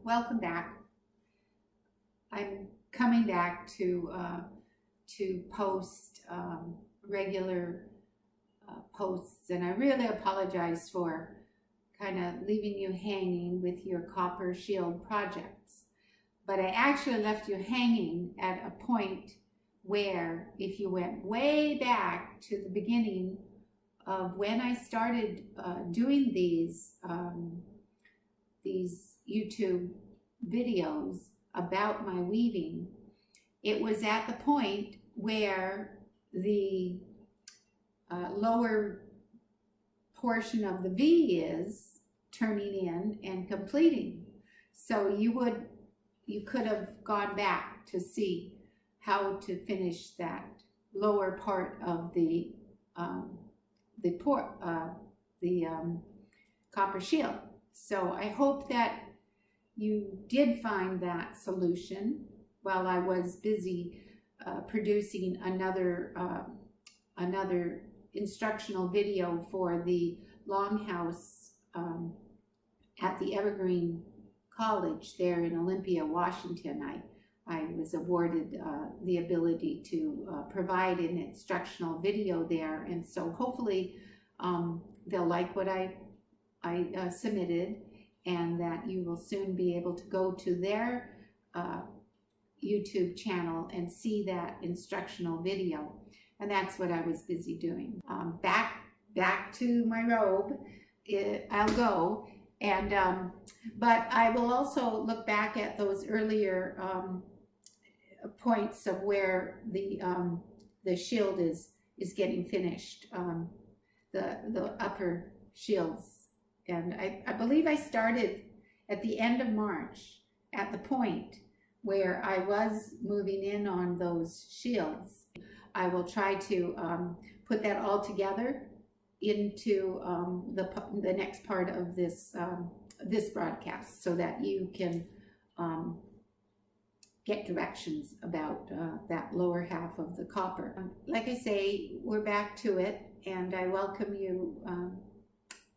Welcome back. I'm coming back to post regular posts, and I really apologize for kind of leaving you hanging with your Copper Shield projects. But I actually left you hanging at a point where, if you went way back to the beginning of when I started doing these YouTube videos about my weaving, it was at the point where the lower portion of the V is turning in and completing. So you could have gone back to see how to finish that lower part of the Copper Shield. So I hope that you did find that solution while I was busy producing another instructional video for the Longhouse at the Evergreen College there in Olympia, Washington. I was awarded the ability to provide an instructional video there, and so hopefully they'll like what I submitted, and that you will soon be able to go to their YouTube channel and see that instructional video. And that's what I was busy doing. Back to my robe. I'll go, and but I will also look back at those earlier points of where the shield is getting finished, the upper shields. And I believe I started at the end of March, at the point where I was moving in on those shields. I will try to put that all together into the next part of this this broadcast, so that you can get directions about that lower half of the copper. Like I say, we're back to it, and I welcome you.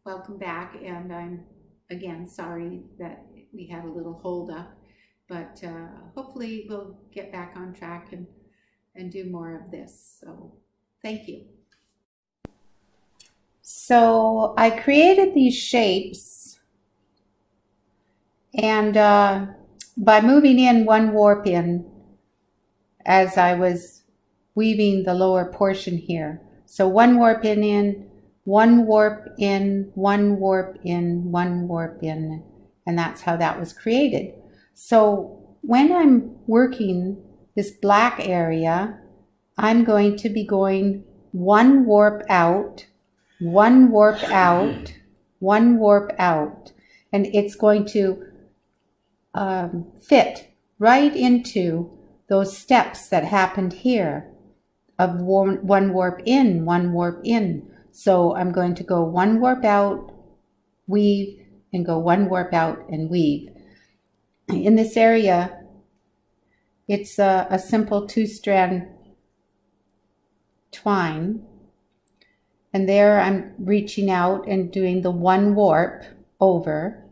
Welcome back, and I'm again sorry that we had a little hold up, but hopefully we'll get back on track and do more of this. So thank you. So I created these shapes, and by moving in one warp in as I was weaving the lower portion here. So one warp in, one warp in, one warp in, one warp in, and that's how that was created. So when I'm working this black area, I'm going to be going one warp out, one warp out, one warp out, and it's going to fit right into those steps that happened here of one warp in, one warp in. So I'm going to go one warp out, weave, and go one warp out and weave. In this area, it's a simple 2-strand twine. And there I'm reaching out and doing the one warp over.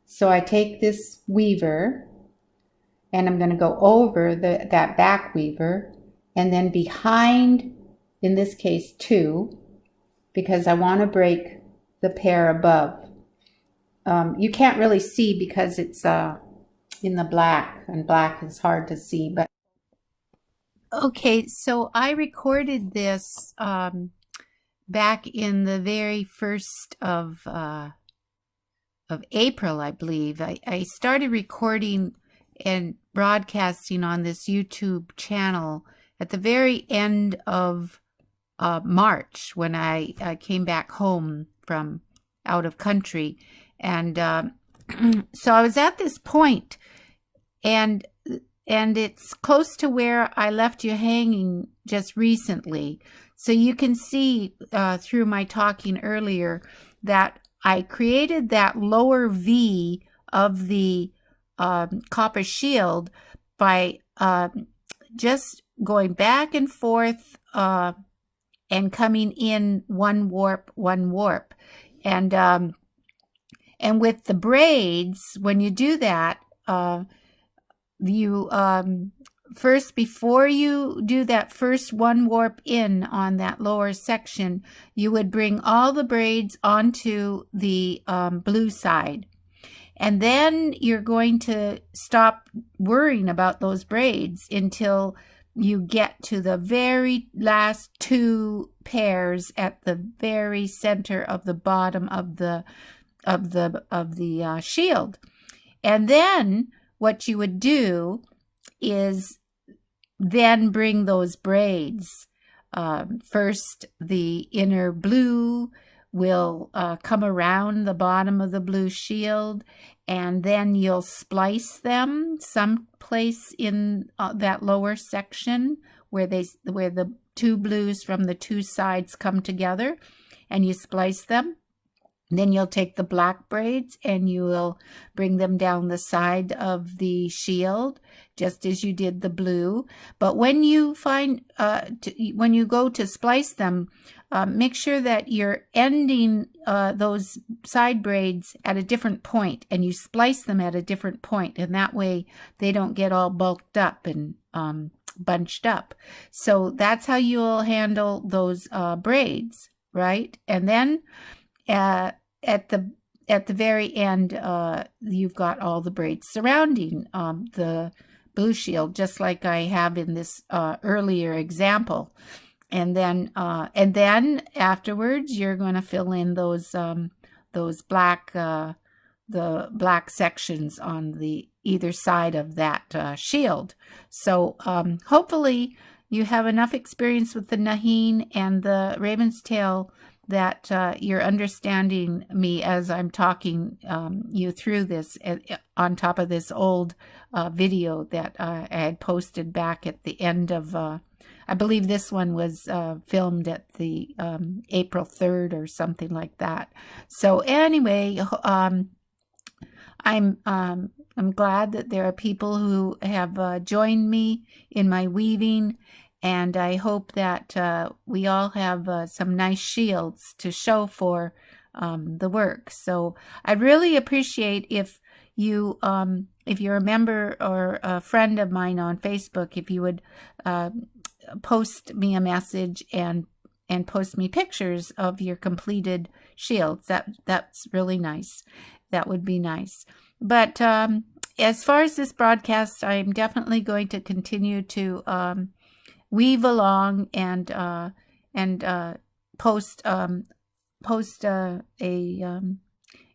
So I take this weaver, and I'm going to go over that back weaver, and then behind, in this case, 2, because I want to break the pair above. You can't really see because it's in the black, and black is hard to see. But okay, so I recorded this back in the very first of April, I believe. I started recording and broadcasting on this YouTube channel at the very end of March, when I came back home from out of country. And so I was at this point, and it's close to where I left you hanging just recently. So you can see through my talking earlier that I created that lower V of the Copper Shield by just going back and forth and coming in one warp, and And with the braids, when you do that, you first, before you do that first one warp in on that lower section, you would bring all the braids onto the blue side. And then you're going to stop worrying about those braids until you get to the very last two pairs at the very center of the bottom of the shield. And then what you would do is then bring those braids. First, the inner blue will come around the bottom of the blue shield, and then you'll splice them someplace in that lower section where the two blues from the two sides come together, and you splice them. Then you'll take the black braids and you will bring them down the side of the shield, just as you did the blue. But when you when you go to splice them, make sure that you're ending those side braids at a different point, and you splice them at a different point, and that way they don't get all bulked up and bunched up. So that's how you'll handle those braids, right? And then at the very end, you've got all the braids surrounding the blue shield, just like I have in this earlier example. And then afterwards, you're going to fill in those black the black sections on the either side of that shield. So hopefully you have enough experience with the Naheen and the Raven's Tail that you're understanding me as I'm talking you through this on top of this old video that I had posted back at the end of, I believe this one was filmed at the April 3rd or something like that. So anyway, I'm glad that there are people who have joined me in my weaving, and I hope that we all have some nice shields to show for the work. So I'd really appreciate if you're a member or a friend of mine on Facebook, if you would post me a message and post me pictures of your completed shields. That's really nice. That would be nice. But as far as this broadcast, I'm definitely going to continue to weave along and post a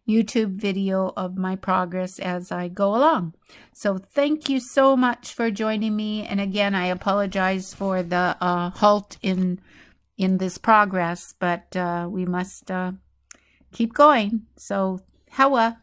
YouTube video of my progress as I go along. So thank you so much for joining me. And again, I apologize for the halt in this progress, but we must keep going. So Hawa.